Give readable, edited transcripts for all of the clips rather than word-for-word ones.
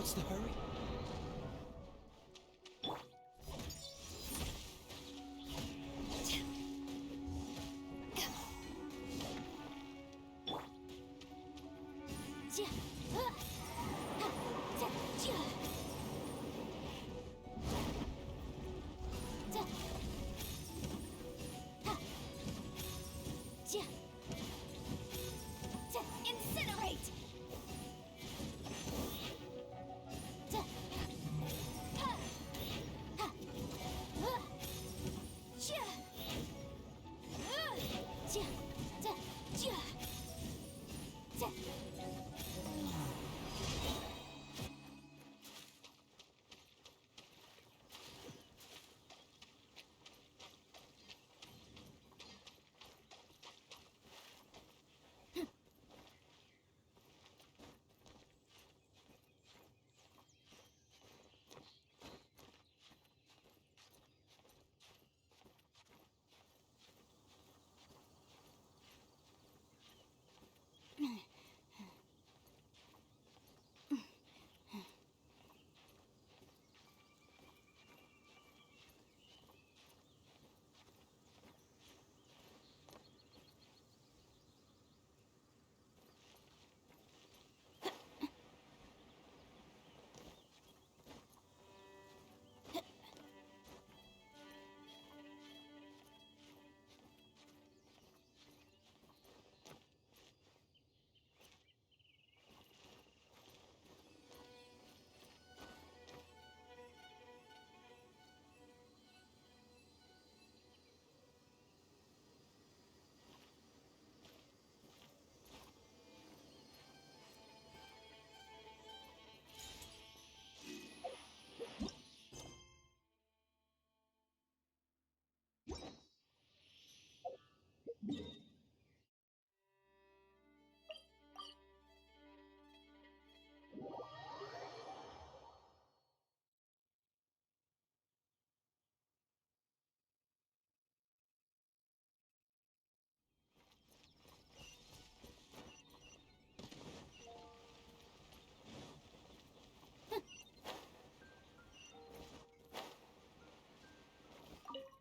What's the hurry? Incinerate!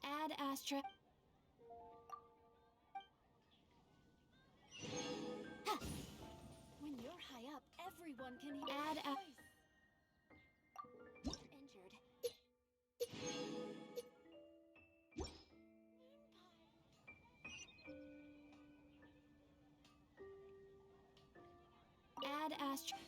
Ad Astra. When you're high up, everyone can hear your voice. Injured. Ad Astra.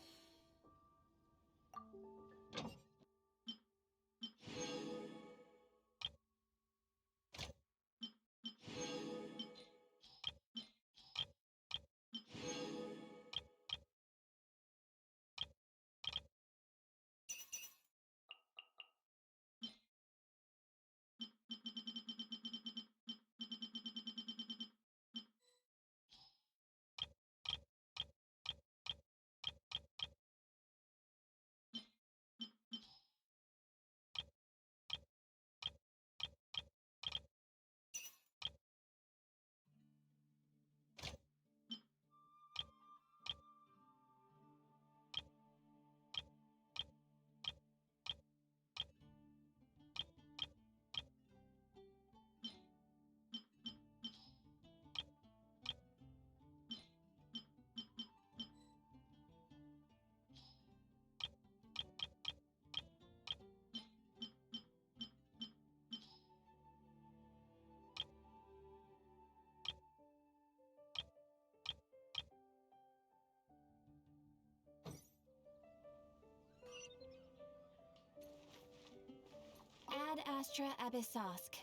Ad Astra Abyssosk.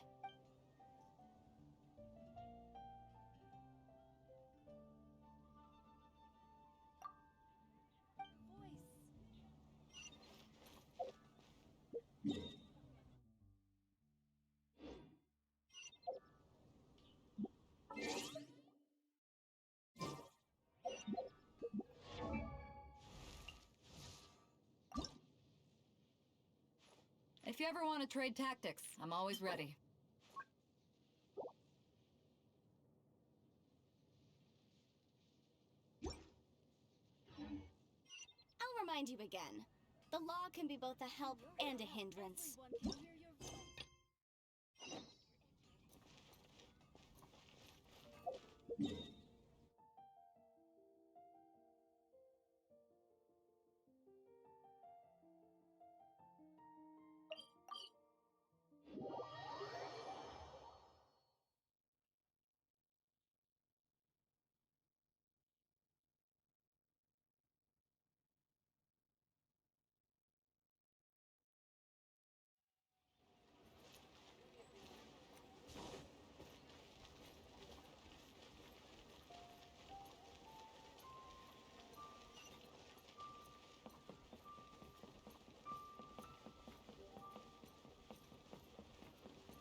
If you ever want to trade tactics, I'm always ready. I'll remind you again. The law can be both a help and a hindrance. Everyone can hear your voice.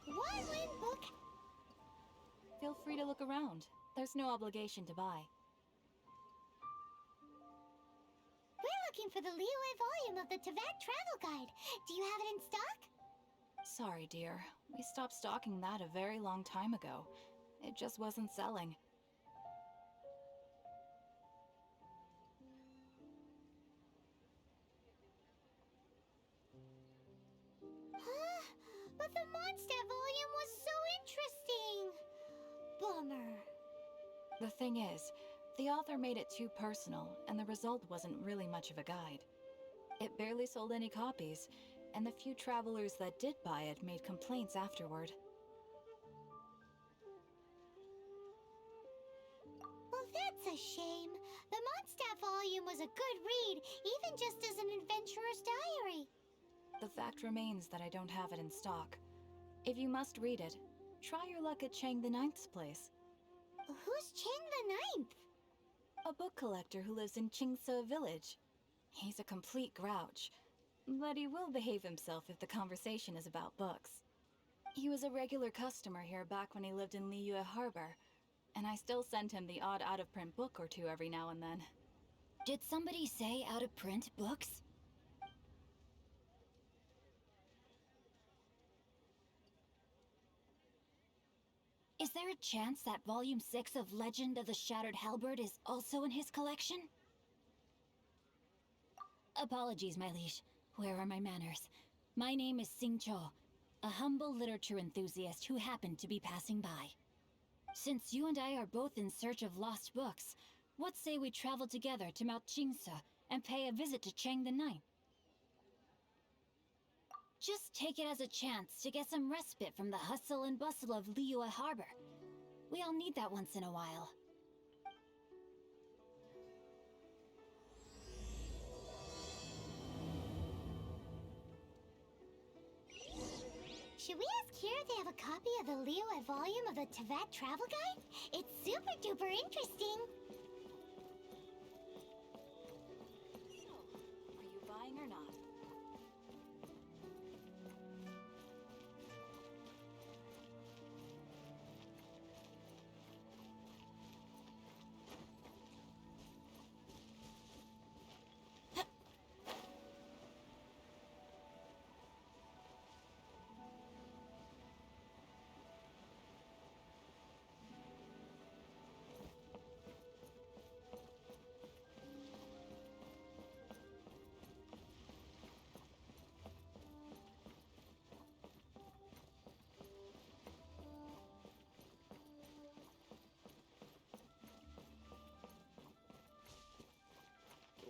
One win book. Feel free to look around. There's no obligation to buy. We're looking for the Liyue volume of the Teyvat Travel Guide. Do you have it in stock? Sorry, dear. We stopped stocking that a very long time ago. It just wasn't selling. Huh? But the Mondstadt volume was so interesting. Bummer. The thing is, the author made it too personal, and the result wasn't really much of a guide. It barely sold any copies, and the few travelers that did buy it made complaints afterward. Well, that's a shame. The Mondstadt volume was a good read, even just as an adventurer's diary. The fact remains that I don't have it in stock. If you must read it, try your luck at Chang the Ninth's place. Who's Chang the Ninth? A book collector who lives in Qingse village. He's a complete grouch, but he will behave himself if the conversation is about books. He was a regular customer here back when he lived in Liyue Harbor, and I still send him the odd out-of-print book or two every now and then. Did somebody say out-of-print books? Is there a chance that Volume 6 of Legend of the Shattered Halberd is also in his collection? Apologies, my liege. Where are my manners? My name is Sing Cho, a humble literature enthusiast who happened to be passing by. Since you and I are both in search of lost books, what say we travel together to Mount Qingse and pay a visit to Chang the Ninth? Just take it as a chance to get some respite from the hustle and bustle of Liyue Harbor. We all need that once in a while. Should we ask here if they have a copy of the Liyue volume of the Teyvat Travel Guide? It's super duper interesting. So, are you buying or not?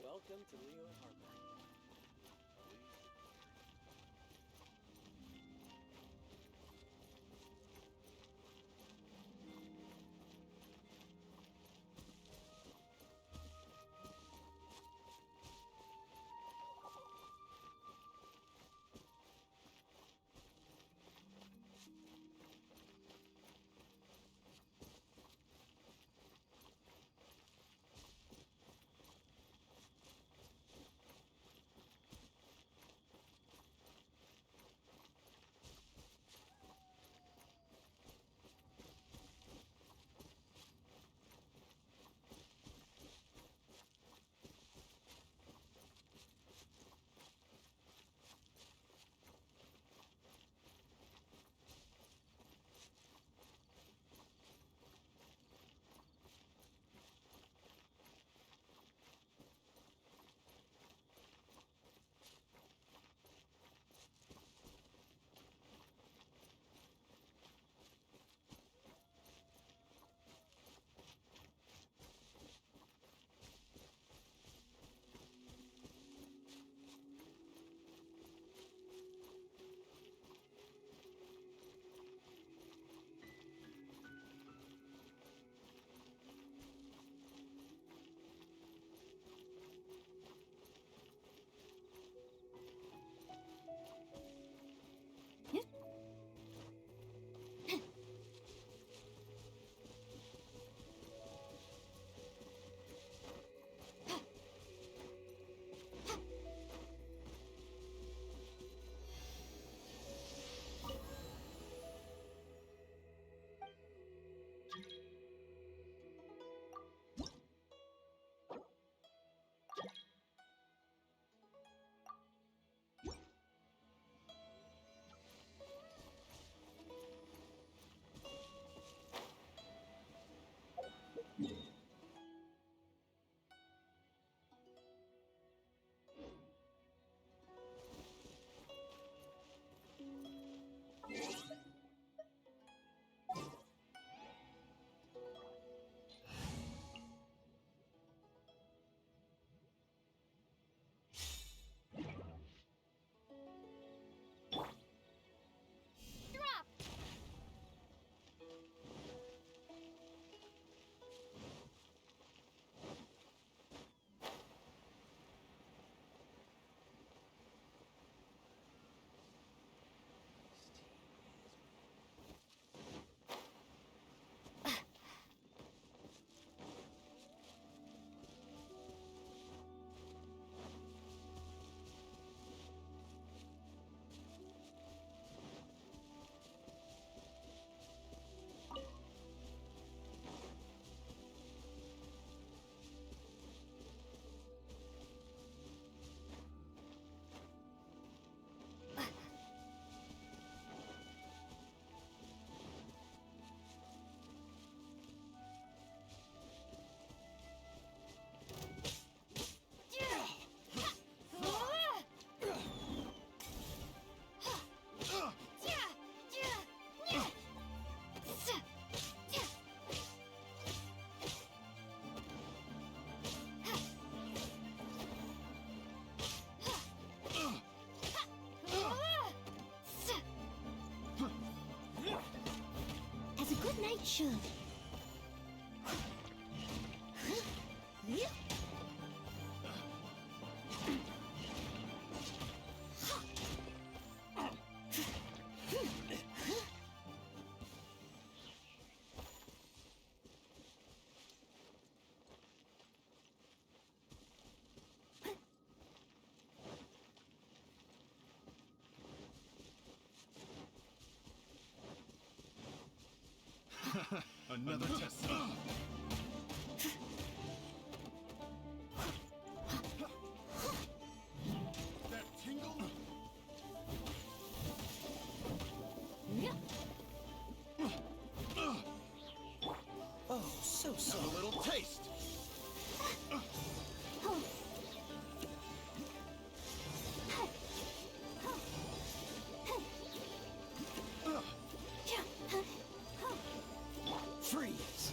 Welcome to Liyue Harbor. should. Another test. That tingle? Oh, so Have soft. a little taste. Freeze.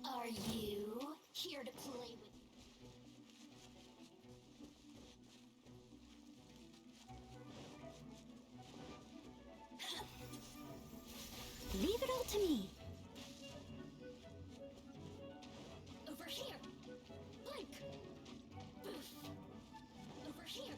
Are you here to play with? Leave it all to me. Over here. Blink. Boof. Over here.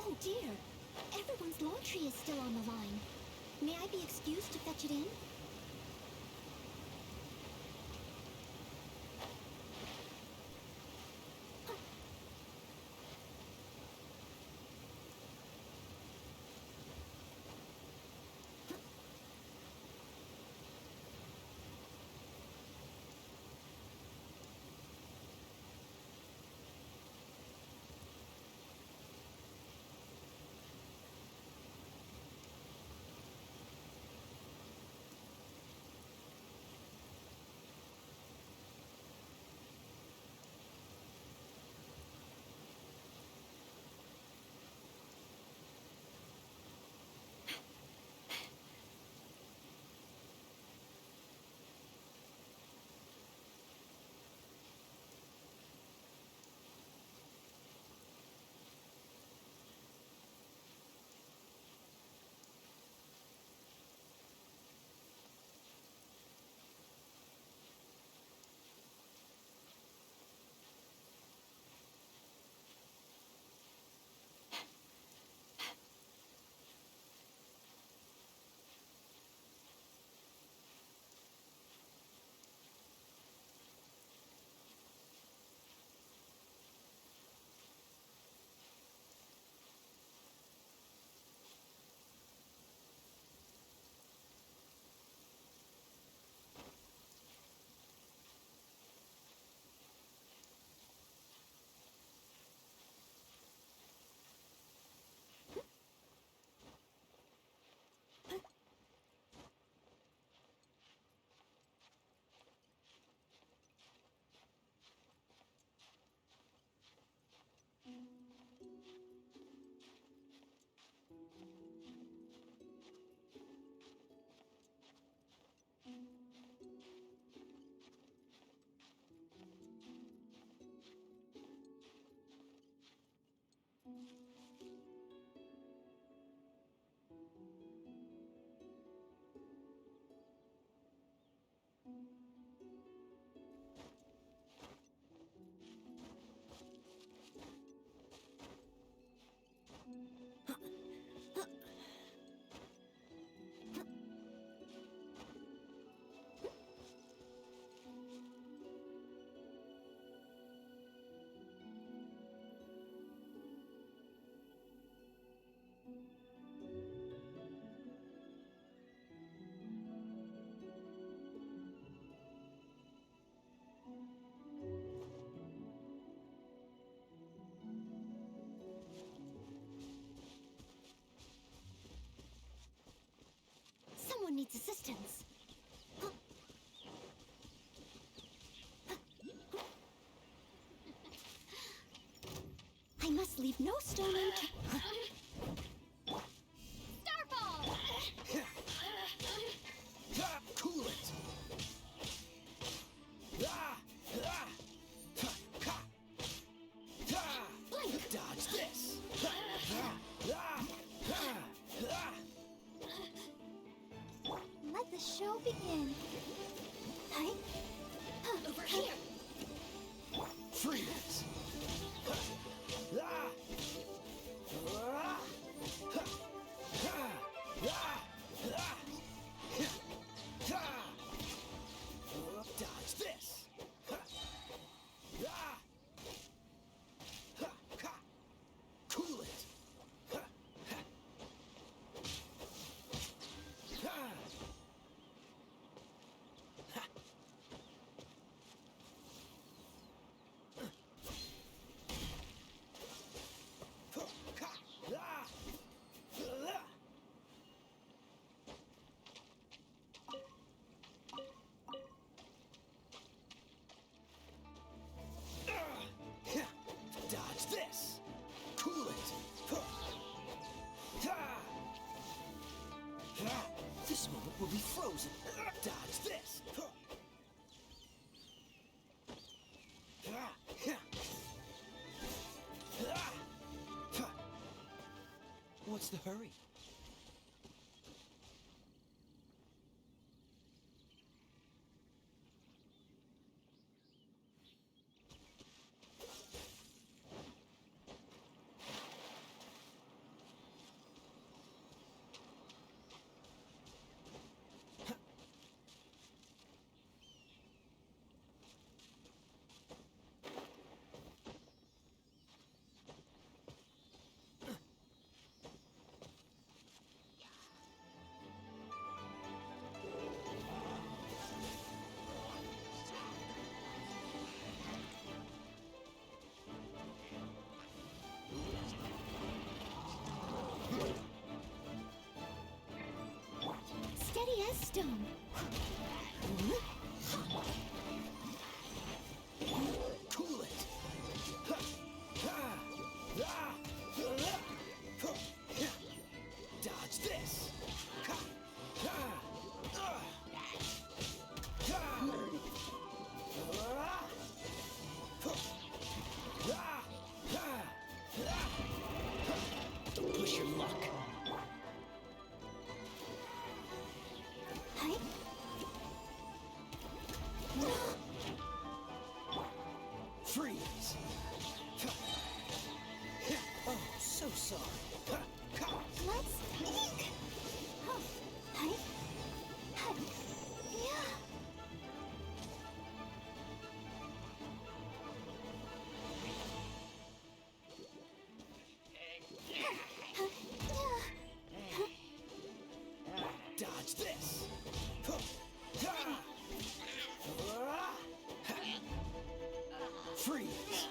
Oh dear. Everyone's laundry is still on the line. May I be excused to fetch it in? must leave no stone unturned. Starfall! Cool it. Dodge this. Let the show begin. Hi. Over here! Freeze. Dodge this. Cool it. Dodge this. Cool it. This moment will be frozen. Dodge this. What's the hurry? Steady as stone. Cool it. Dodge this. Don't push your luck. Hi. Freeze. Oh, so sorry. Let's eek. Huh. Hi. Hi. Yeah. Dodge this. Freeze.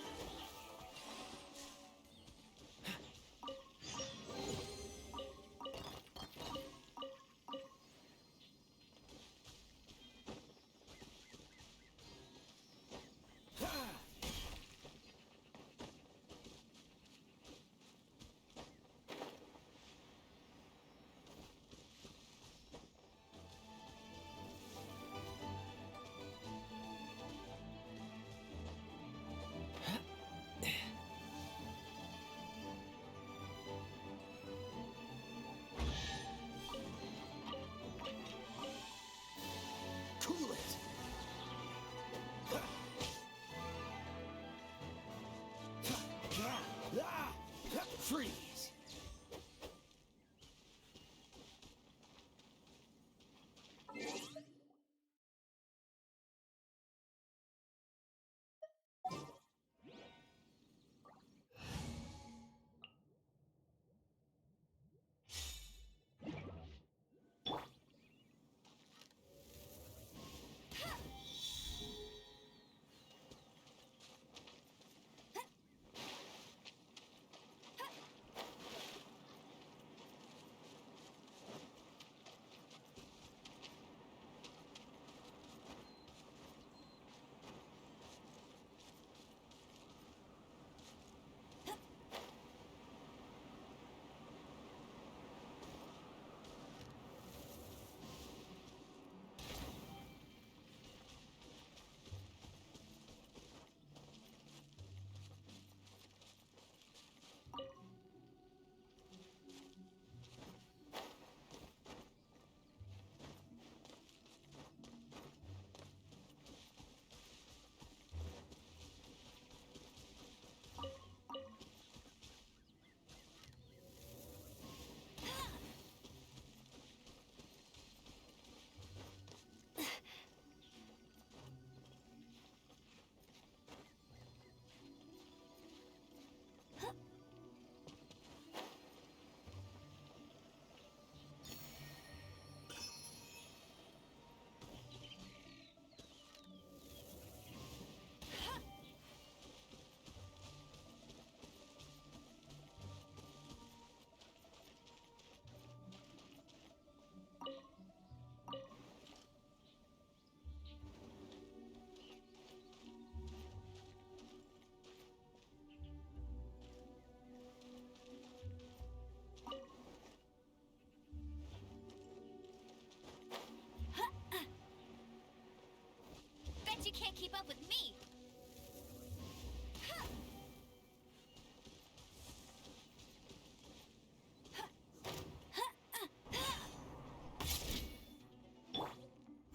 can't keep up with me!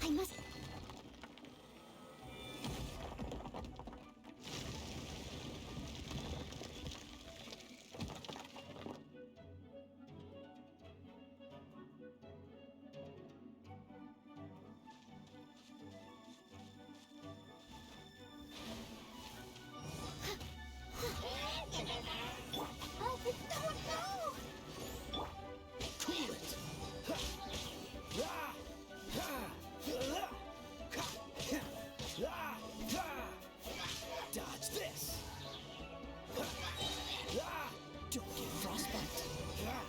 I must... Oh, but no! Cool it. Ha. Ah. Ha. Ah. Ha. Ah. Ha. Dodge this. Ha. Ah. Don't get frostbite. Ah.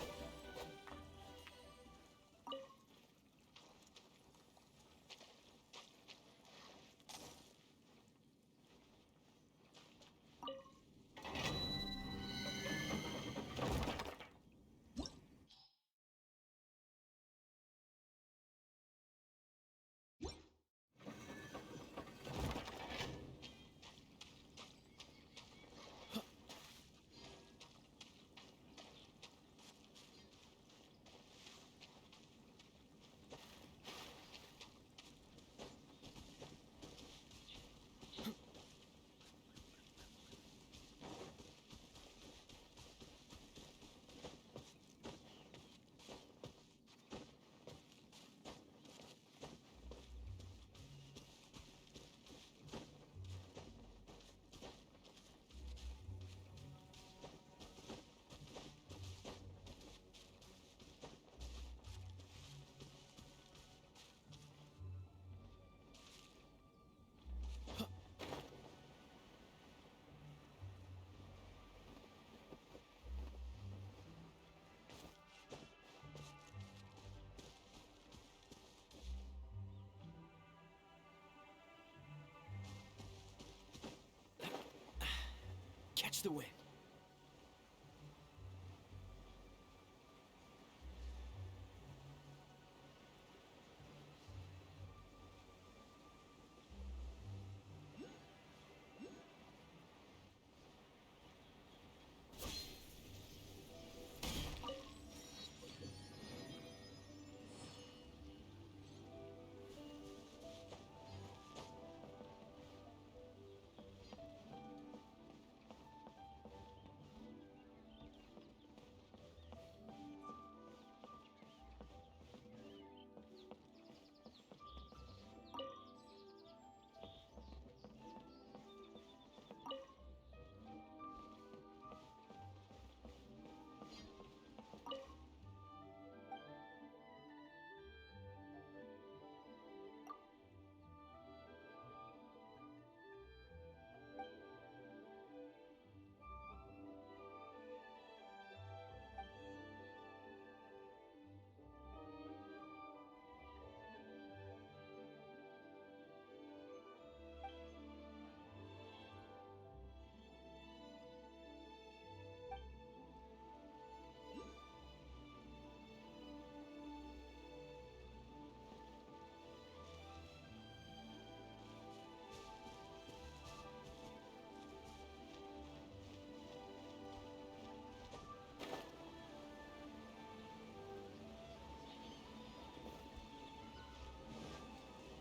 Catch the wind.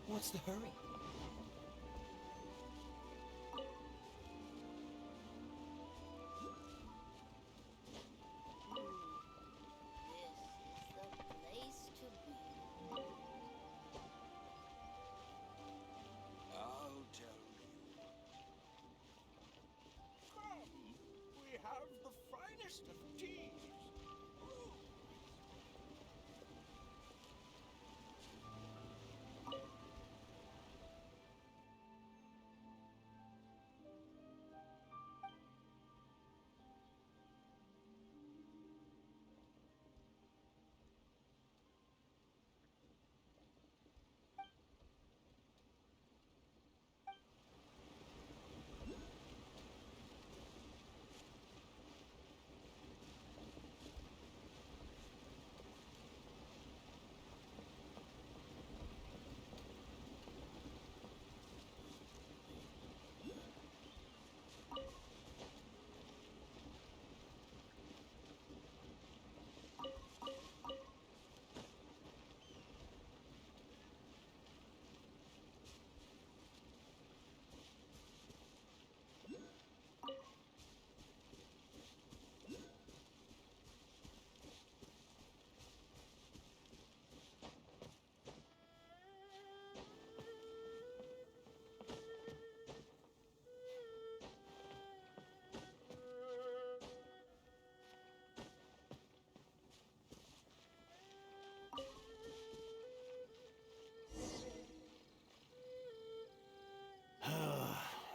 What's the hurry? I'll tell you. Come, we have the finest of teas.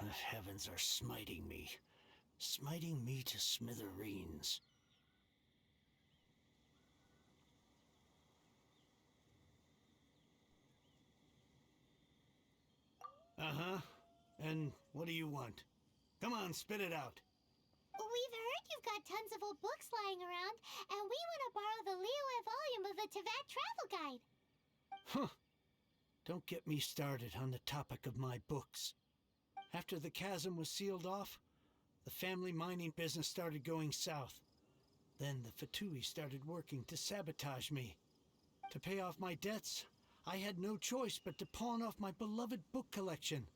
The heavens are smiting me to smithereens. Uh-huh. And what do you want? Come on, spit it out. We've heard you've got tons of old books lying around, and we want to borrow the Liyue volume of the Teyvat Travel Guide. Huh. Don't get me started on the topic of my books. After the chasm was sealed off, the family mining business started going south. Then the Fatui started working to sabotage me. To pay off my debts, I had no choice but to pawn off my beloved book collection.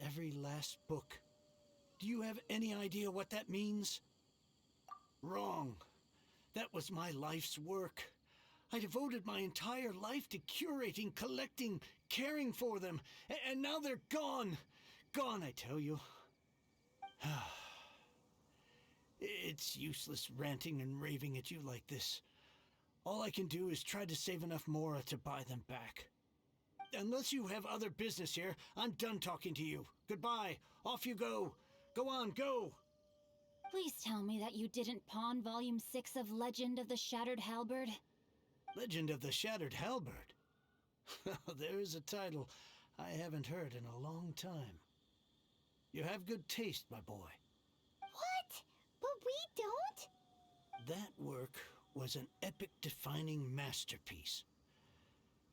Every last book. Do you have any idea what that means? Wrong. That was my life's work. I devoted my entire life to curating, collecting, caring for them, and now they're gone. Gone, I tell you. It's useless ranting and raving at you like this. All I can do is try to save enough Mora to buy them back. Unless you have other business here, I'm done talking to you. Goodbye. Off you go. Go on, go. Please tell me that you didn't pawn Volume 6 of Legend of the Shattered Halberd? Legend of the Shattered Halberd? There is a title I haven't heard in a long time. You have good taste, my boy. What? But we don't? That work was an epic-defining masterpiece.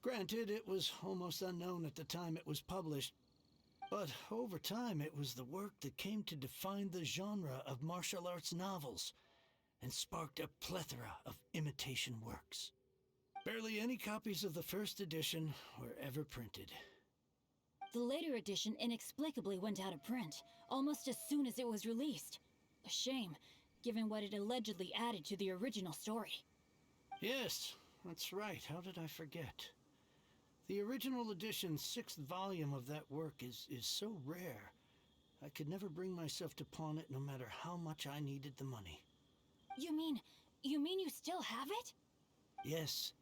Granted, it was almost unknown at the time it was published, but over time it was the work that came to define the genre of martial arts novels and sparked a plethora of imitation works. Barely any copies of the first edition were ever printed. The later edition inexplicably went out of print, almost as soon as it was released. A shame, given what it allegedly added to the original story. Yes, that's right. How did I forget? The original edition's 6th volume of that work is so rare, I could never bring myself to pawn it no matter how much I needed the money. You mean you still have it? Yes.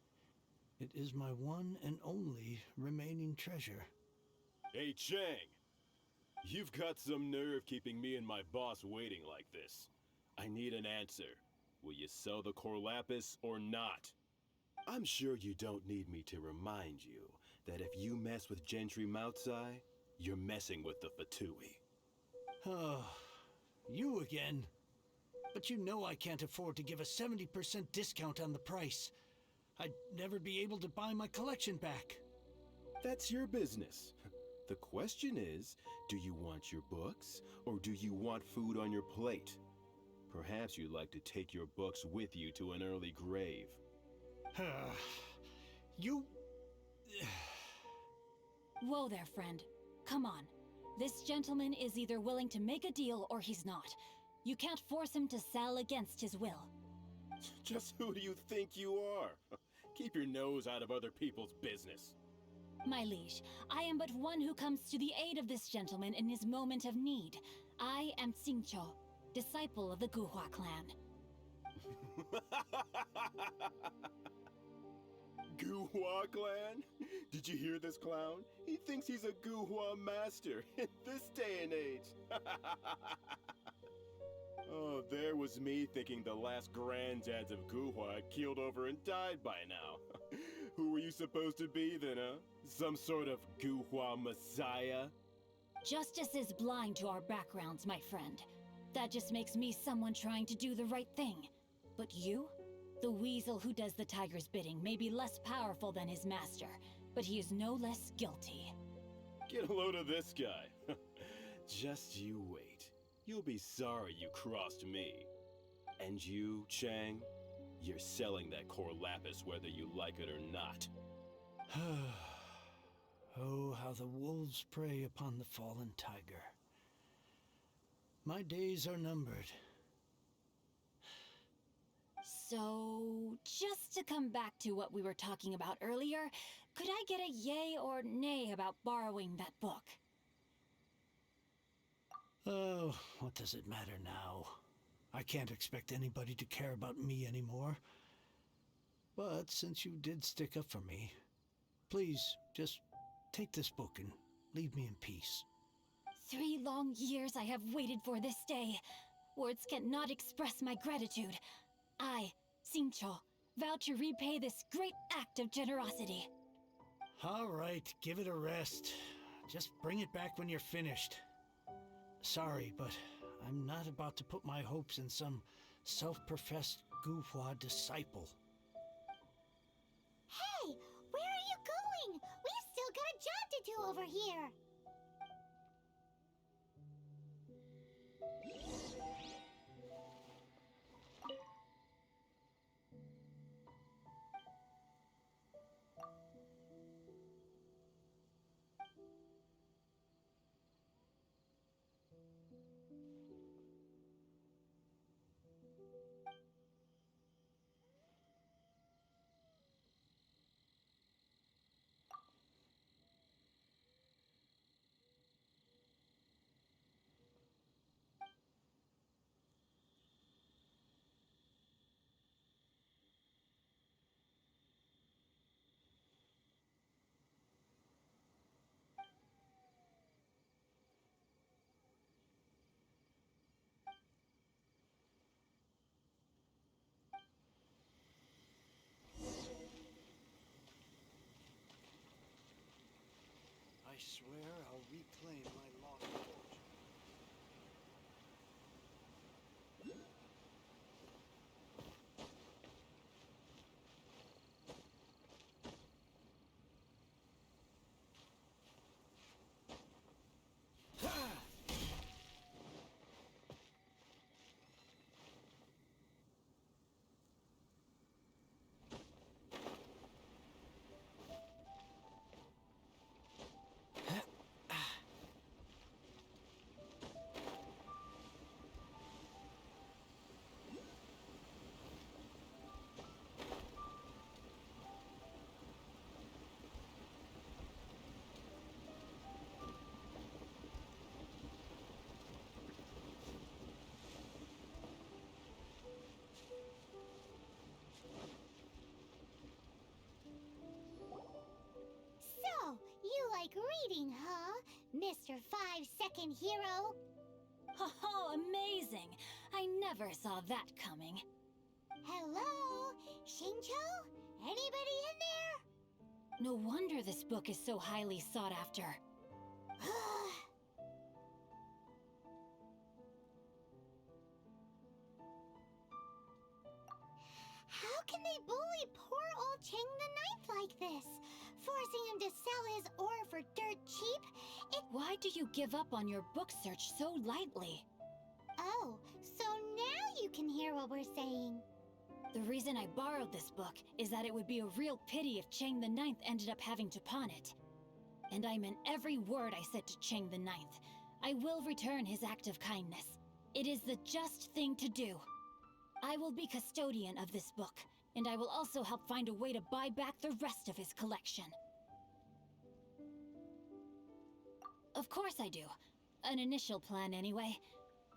It is my one and only remaining treasure. Hey, Chang! You've got some nerve keeping me and my boss waiting like this. I need an answer. Will you sell the Corlapis or not? I'm sure you don't need me to remind you that if you mess with Gentry Moutsai, you're messing with the Fatui. Oh, you again. But you know I can't afford to give a 70% discount on the price. I'd never be able to buy my collection back. That's your business. The question is, do you want your books, or do you want food on your plate? Perhaps you'd like to take your books with you to an early grave. You... Whoa there, friend. Come on. This gentleman is either willing to make a deal or he's not. You can't force him to sell against his will. Just who do you think you are? Keep your nose out of other people's business. My liege, I am but one who comes to the aid of this gentleman in his moment of need. I am Xingqiu, disciple of the Guhua clan. Guhua clan? Did you hear this clown? He thinks he's a Guhua master in this day and age. Oh, there was me thinking the last granddads of Guhua had keeled over and died by now. Who were you supposed to be then, huh? Some sort of Guhua messiah? Justice is blind to our backgrounds, my friend. That just makes me someone trying to do the right thing. But you? The weasel who does the tiger's bidding may be less powerful than his master, but he is no less guilty. Get a load of this guy. Just you wait. You'll be sorry you crossed me. And you, Chang, you're selling that Corlapis whether you like it or not. Oh, how the wolves prey upon the fallen tiger. My days are numbered. So, just to come back to what we were talking about earlier, could I get a yay or nay about borrowing that book? Oh, what does it matter now? I can't expect anybody to care about me anymore. But since you did stick up for me, please, just take this book and leave me in peace. 3 long years I have waited for this day. Words cannot express my gratitude. I, Xingqiu, vow to repay this great act of generosity. All right, give it a rest. Just bring it back when you're finished. Sorry, but I'm not about to put my hopes in some self-professed Guhua disciple. Hey, where are you going? We've still got a job to do over here. I swear I'll reclaim my lost fortune. So, you like reading, huh, Mr. 5-second hero? Oh, amazing! I never saw that coming. Hello? Xingqiu? Anybody in there? No wonder this book is so highly sought after. How can they bully poor old Cheng the Ninth like this? Forcing him to sell his ore for dirt cheap? Why do you give up on your book search so lightly? Oh, so now you can hear what we're saying. The reason I borrowed this book is that it would be a real pity if Cheng the Ninth ended up having to pawn it. And I meant every word I said to Cheng the Ninth. I will return his act of kindness. It is the just thing to do. I will be custodian of this book, and I will also help find a way to buy back the rest of his collection. Of course I do. An initial plan anyway.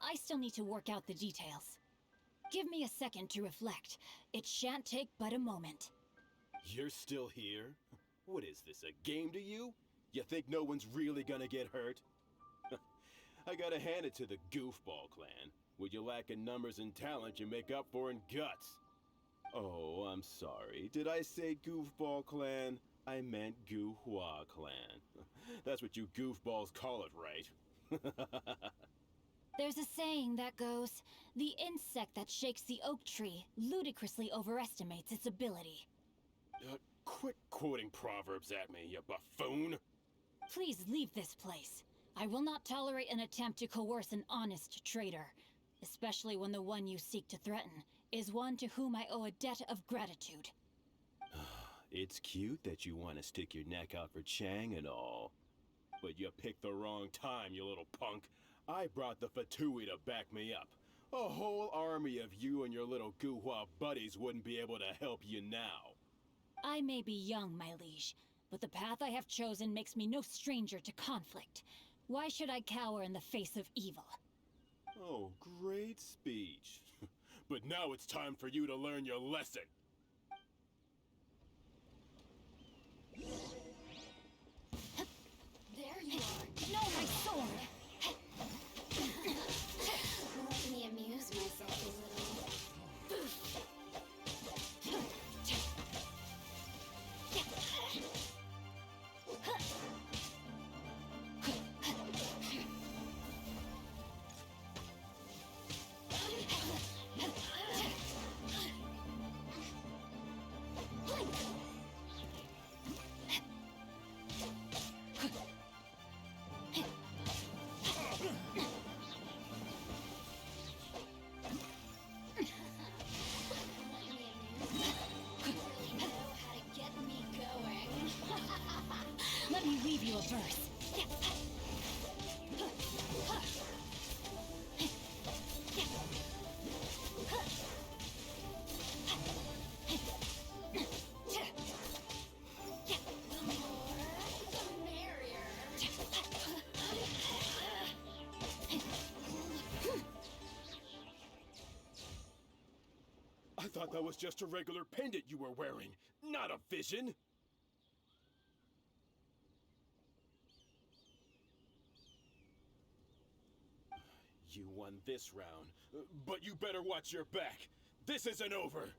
I still need to work out the details. Give me a second to reflect. It shan't take but a moment. You're still here? What is this, a game to you? You think no one's really gonna get hurt? I gotta hand it to the Goofball clan. What you lack in numbers and talent, you make up for in guts. Oh, I'm sorry. Did I say Goofball clan? I meant Guhua clan. That's what you goofballs call it, right? There's a saying that goes, the insect that shakes the oak tree ludicrously overestimates its ability. Quit quoting proverbs at me, you buffoon! Please leave this place. I will not tolerate an attempt to coerce an honest trader, especially when the one you seek to threaten is one to whom I owe a debt of gratitude. It's cute that you want to stick your neck out for Chang and all. But you picked the wrong time, you little punk. I brought the Fatui to back me up. A whole army of you and your little Guhua buddies wouldn't be able to help you now. I may be young, my liege, but the path I have chosen makes me no stranger to conflict. Why should I cower in the face of evil? Oh, great speech. But now it's time for you to learn your lesson. There you are. No, my sword! thought that was just a regular pendant you were wearing, not a vision! You won this round, but you better watch your back! This isn't over!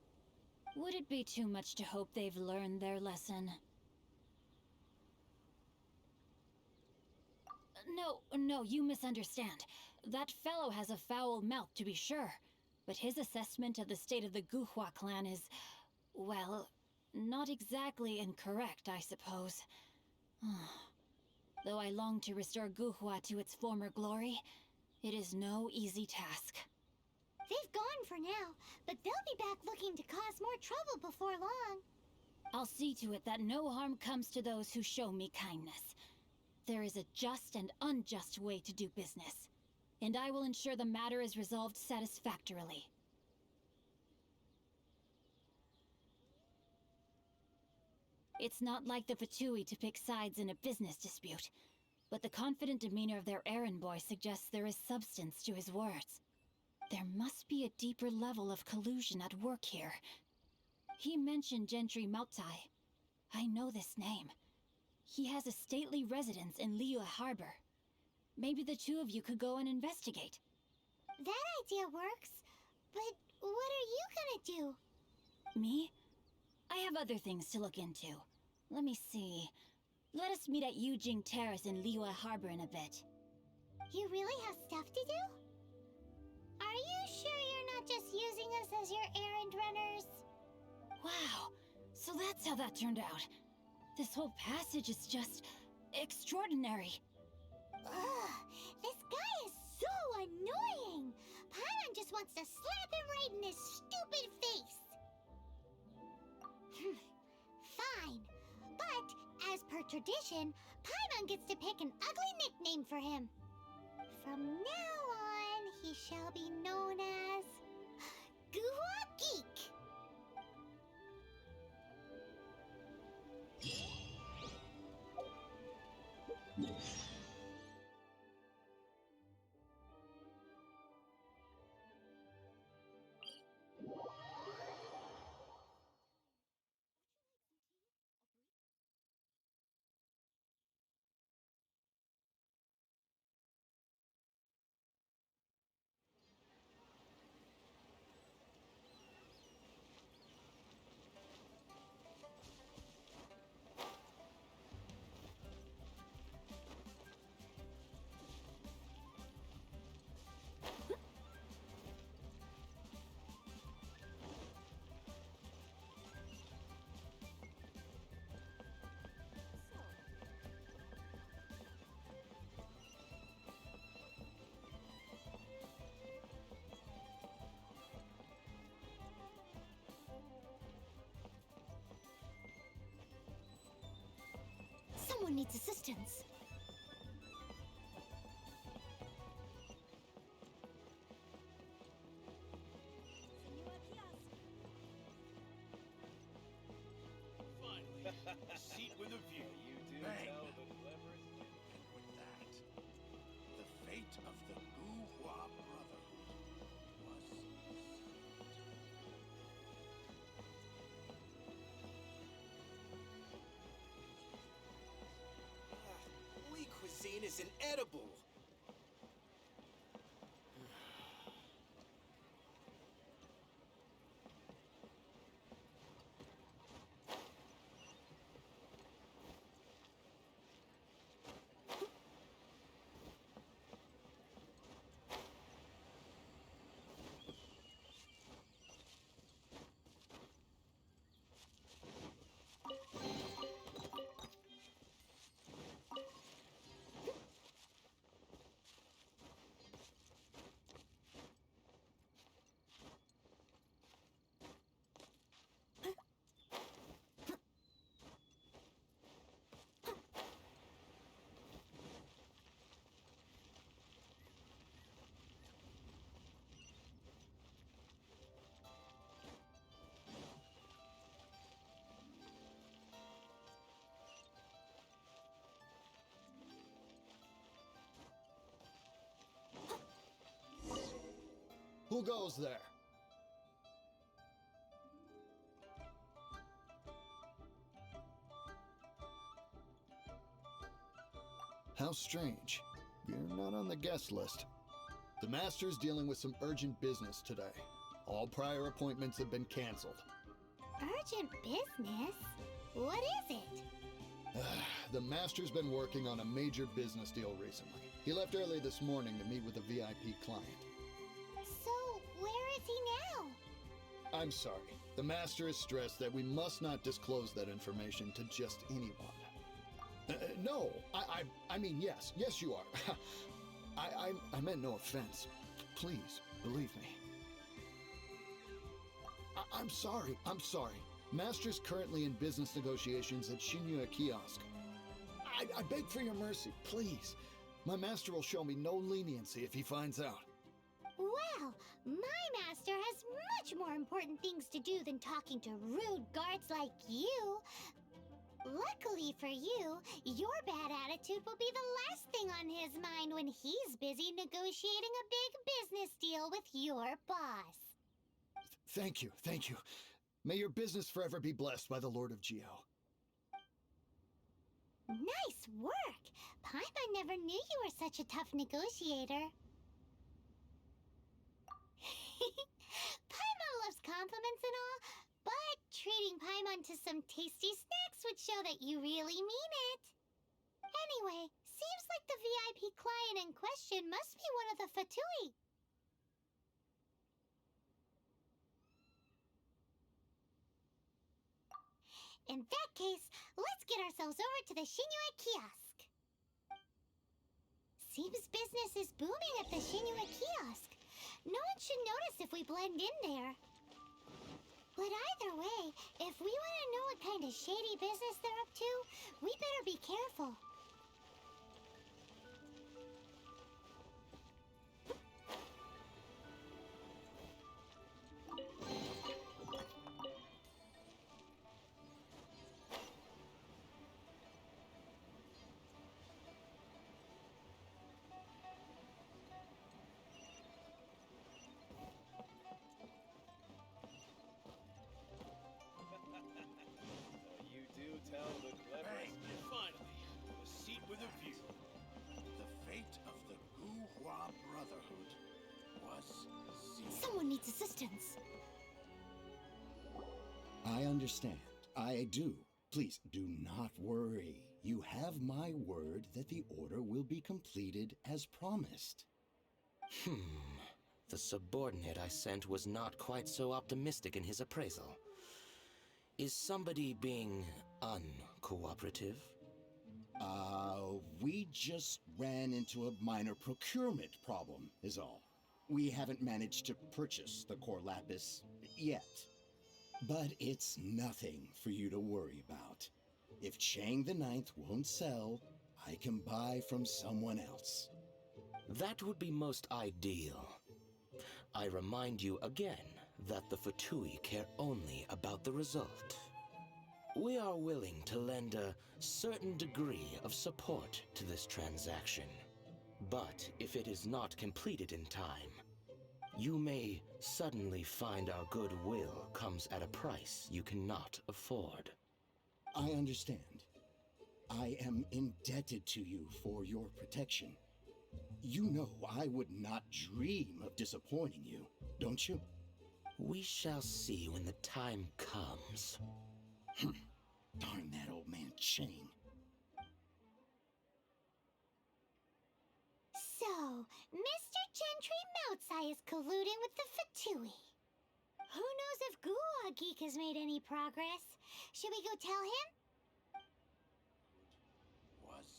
Would it be too much to hope they've learned their lesson? No, you misunderstand. That fellow has a foul mouth, to be sure. But his assessment of the state of the Guhua clan is, well, not exactly incorrect, I suppose. Though I long to restore Guhua to its former glory, it is no easy task. They've gone for now, but they'll be back looking to cause more trouble before long. I'll see to it that no harm comes to those who show me kindness. There is a just and unjust way to do business, and I will ensure the matter is resolved satisfactorily. It's not like the Fatui to pick sides in a business dispute, but the confident demeanor of their errand boy suggests there is substance to his words. There must be a deeper level of collusion at work here. He mentioned Gentry Maotai. I know this name. He has a stately residence in Liyue Harbor. Maybe the two of you could go and investigate. That idea works, but what are you gonna do? Me? I have other things to look into. Let me see. Let us meet at Yujing Terrace in Liyue Harbor in a bit. You really have stuff to do? Are you sure you're not just using us as your errand runners? Wow, so that's how that turned out. This whole passage is just extraordinary. Ugh, this guy is so annoying! Paimon just wants to slap him right in his stupid face! Fine, but as per tradition, Paimon gets to pick an ugly nickname for him. From now on, he shall be known as Guhua Geek. Someone needs assistance. Finally, a seat with a view. You do Bang. tell the cleverest. And with that, the fate of the Guhua Brotherhood was sealed. Lee cuisine is inedible. Who goes there? How strange. You're not on the guest list. The Master's dealing with some urgent business today. All prior appointments have been canceled. Urgent business? What is it? The Master's been working on a major business deal recently. He left early this morning to meet with a VIP client. So, where is he now? I'm sorry. The Master is stressed that we must not disclose that information to just anyone. No, I mean, yes. Yes, you are. I meant no offense. Please, believe me. I'm sorry. Master's currently in business negotiations at Shinya Kiosk. I beg for your mercy, please. My master will show me no leniency if he finds out. Well, my master has much more important things to do than talking to rude guards like you. Luckily for you, your bad attitude will be the last thing on his mind when he's busy negotiating a big business deal with your boss. Thank you. May your business forever be blessed by the Lord of Geo. Nice work! Paimon never knew you were such a tough negotiator. Paimon loves compliments and all, but treating Paimon to some tasty snacks would show that you really mean it. Anyway, seems like the VIP client in question must be one of the Fatui. In that case, let's get ourselves over to the Shinua kiosk. Seems business is booming at the Shinua kiosk. No one should notice if we blend in there. But either way, if we want to know what kind of shady business they're up to, we better be careful. You do tell the cleverest. Bang! Finally, a seat with a view. The fate of the Guhua Brotherhood was sealed. Someone needs assistance. I understand. I do. Please do not worry. You have my word that the order will be completed as promised. The subordinate I sent was not quite so optimistic in his appraisal. Is somebody being uncooperative? We just ran into a minor procurement problem, is all. We haven't managed to purchase the core lapis yet. But it's nothing for you to worry about. If Chang the Ninth won't sell, I can buy from someone else. That would be most ideal. I remind you again that the Fatui care only about the result. We are willing to lend a certain degree of support to this transaction. But if it is not completed in time, you may suddenly find our goodwill comes at a price you cannot afford. I understand. I am indebted to you for your protection. You know I would not dream of disappointing you, don't you? We shall see when the time comes. Darn that old man Chang. So, Mr. Gentry Moutsai is colluding with the Fatui. Who knows if Guhua Geek has made any progress? Should we go tell him? Was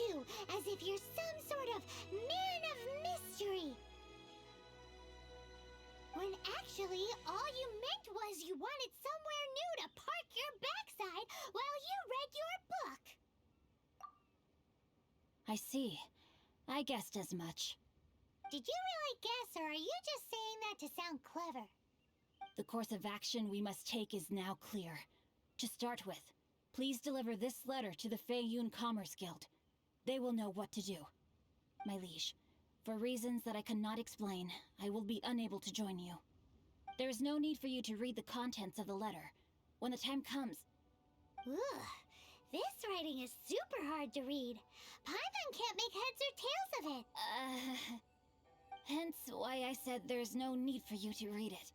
to, as if you're some sort of man of mystery. When actually, all you meant was you wanted somewhere new to park your backside while you read your book. I see. I guessed as much. Did you really guess, or are you just saying that to sound clever? The course of action we must take is now clear. To start with, please deliver this letter to the Feiyun Commerce Guild. They will know what to do. My liege, for reasons that I cannot explain, I will be unable to join you. There is no need for you to read the contents of the letter. When the time comes... Ugh, this writing is super hard to read. Paimon can't make heads or tails of it. Hence why I said there's no need for you to read it.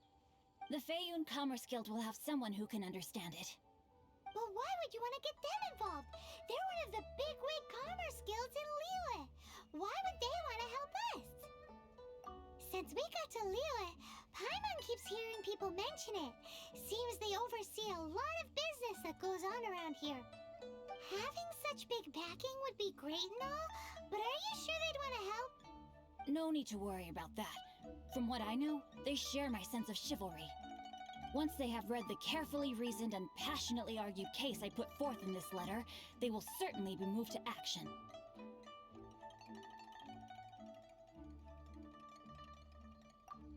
The Feiyun Commerce Guild will have someone who can understand it. But why would you want to get them involved? They're one of the bigwig commerce guilds in Liyue. Why would they want to help us? Since we got to Liyue, Paimon keeps hearing people mention it. Seems they oversee a lot of business that goes on around here. Having such big backing would be great and all, but are you sure they'd want to help? No need to worry about that. From what I know, they share my sense of chivalry. Once they have read the carefully reasoned and passionately argued case I put forth in this letter, they will certainly be moved to action.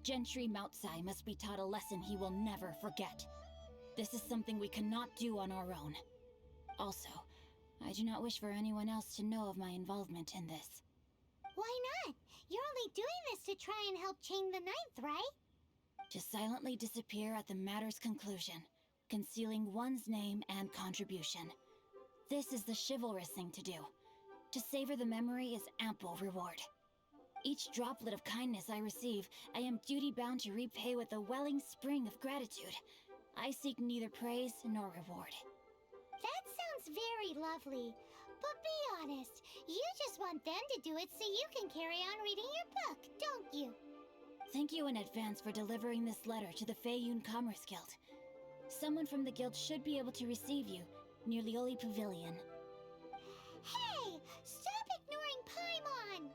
Gentry Moutsai must be taught a lesson he will never forget. This is something we cannot do on our own. Also, I do not wish for anyone else to know of my involvement in this. Why not? You're only doing this to try and help chain the ninth, right? To silently disappear at the matter's conclusion, concealing one's name and contribution. This is the chivalrous thing to do. To savor the memory is ample reward. Each droplet of kindness I receive, I am duty-bound to repay with a welling spring of gratitude. I seek neither praise nor reward. That sounds very lovely. But be honest, you just want them to do it so you can carry on reading your book, don't you? Thank you in advance for delivering this letter to the Feiyun Commerce Guild. Someone from the guild should be able to receive you near Lioli Pavilion. Hey! Stop ignoring Paimon!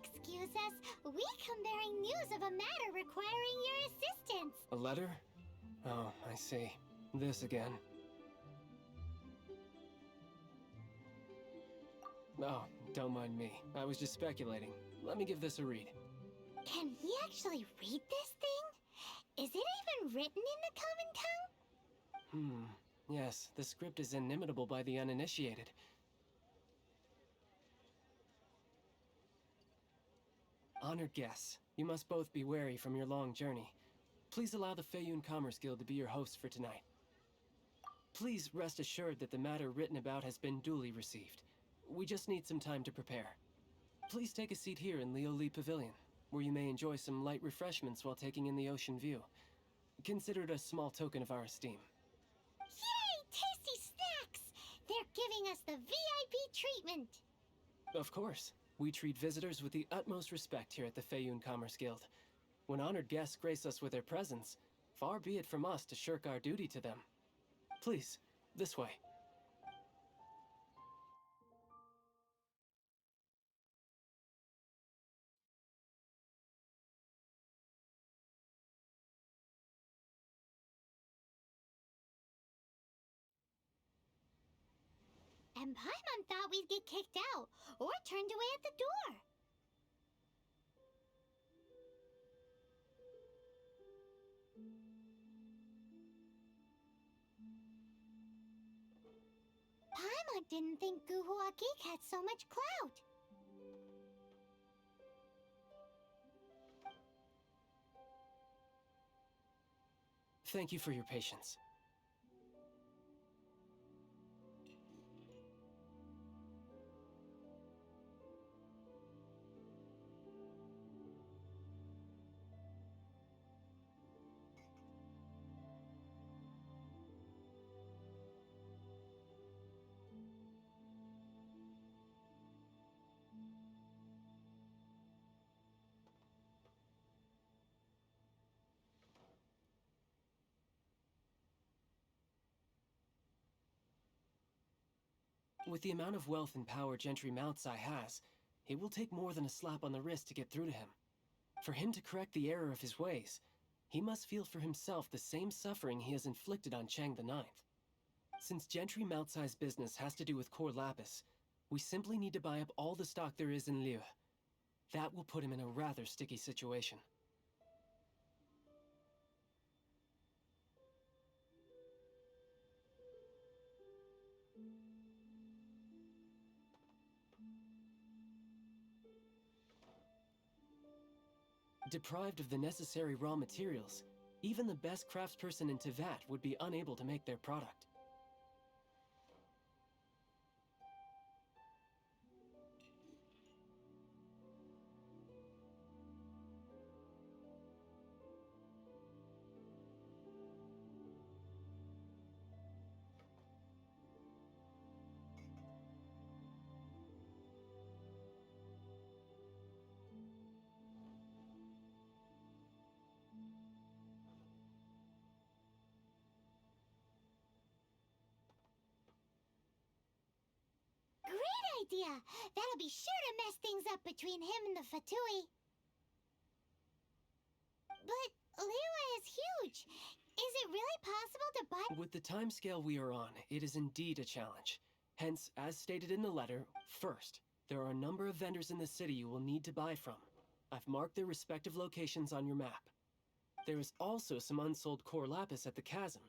Excuse us, we come bearing news of a matter requiring your assistance. A letter? Oh, I see. This again. Oh, don't mind me. I was just speculating. Let me give this a read. Can he actually read this thing? Is it even written in the common tongue? Yes, the script is inimitable by the uninitiated. Honored guests, you must both be wary from your long journey. Please allow the Feiyun Commerce Guild to be your host for tonight. Please rest assured that the matter written about has been duly received. We just need some time to prepare. Please take a seat here in Lioli Pavilion, where you may enjoy some light refreshments while taking in the ocean view. Consider it a small token of our esteem. Yay! Tasty snacks! They're giving us the VIP treatment! Of course. We treat visitors with the utmost respect here at the Feiyun Commerce Guild. When honored guests grace us with their presence, far be it from us to shirk our duty to them. Please, this way. And Paimon thought we'd get kicked out, or turned away at the door. Paimon didn't think Guhua Geek had so much clout. Thank you for your patience. With the amount of wealth and power Gentry Moutsai has, it will take more than a slap on the wrist to get through to him. For him to correct the error of his ways, he must feel for himself the same suffering he has inflicted on Chang the Ninth. Since Gentry Moutsai's business has to do with core lapis, we simply need to buy up all the stock there is in Liyue. That will put him in a rather sticky situation. Deprived of the necessary raw materials, even the best craftsperson in Tevat would be unable to make their product. Great idea! That'll be sure to mess things up between him and the Fatui. But Liyue is huge. Is it really possible to buy— With the timescale we are on, it is indeed a challenge. Hence, as stated in the letter, first, there are a number of vendors in the city you will need to buy from. I've marked their respective locations on your map. There is also some unsold core lapis at the chasm.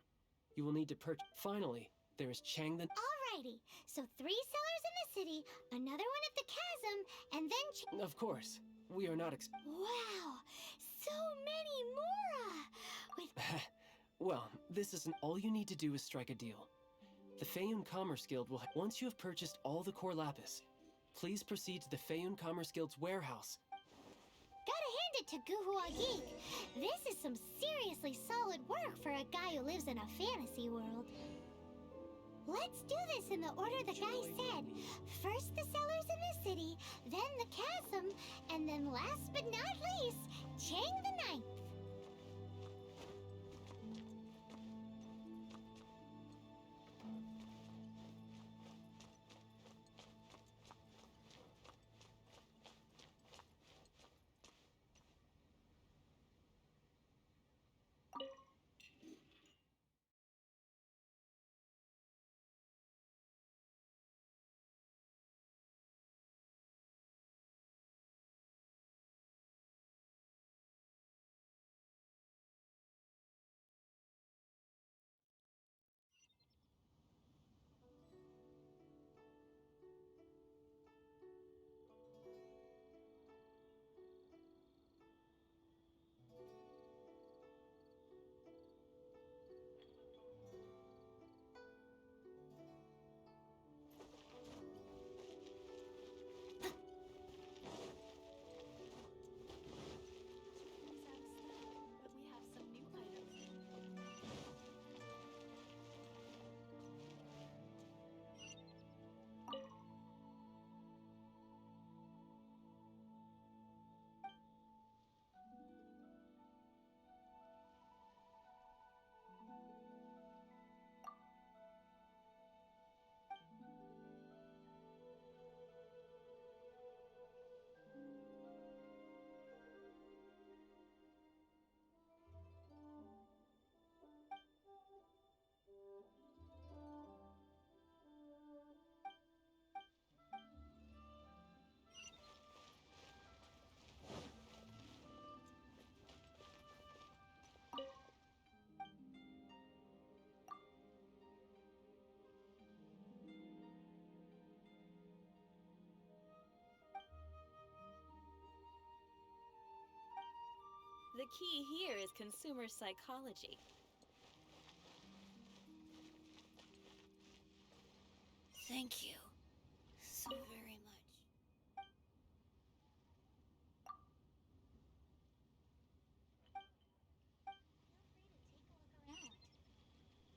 You will need to purchase. Finally, there is Chang the— Alrighty, so 3 sellers in the city, another one at the chasm, and then Of course, we are not Wow! So many more! With Well, this isn't all you need to do is strike a deal. The Feiyun Commerce Guild will— Once you have purchased all the core lapis, please proceed to the Feiyun Commerce Guild's warehouse. gotta hand it to Guhua Geek. This is some seriously solid work for a guy who lives in a fantasy world. Let's do this in the order the guy said. First the sellers in the city, then the chasm, and then last but not least, Chang the Ninth. The key here is consumer psychology. Thank you so very much.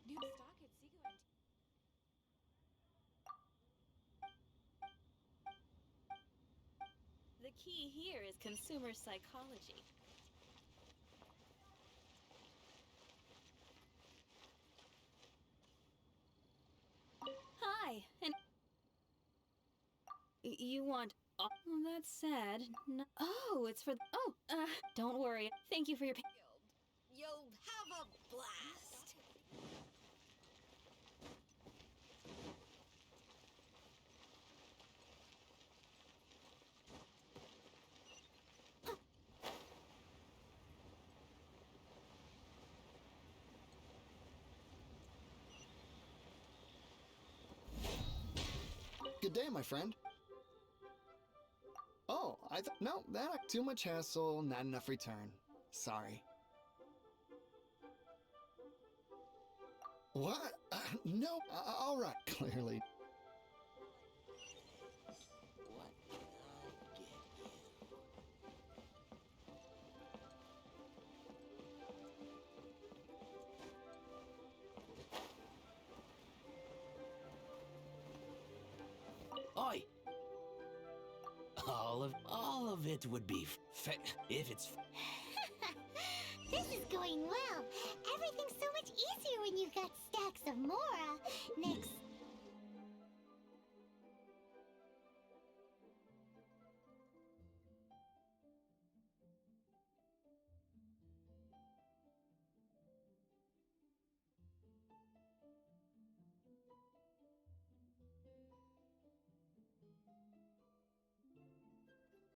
New stock at Sigo and The key here is consumer psychology. Hi, and You want... Oh, that's sad. Oh, it's for... Oh, don't worry. Thank you for your... You'll have a blast. Good day, my friend. Oh, no, too much hassle, not enough return. Sorry. What? No, all right, clearly. What can I get you? Oi! All of it would be if it's. This is going well. Everything's so much easier when you've got stacks of Mora. Next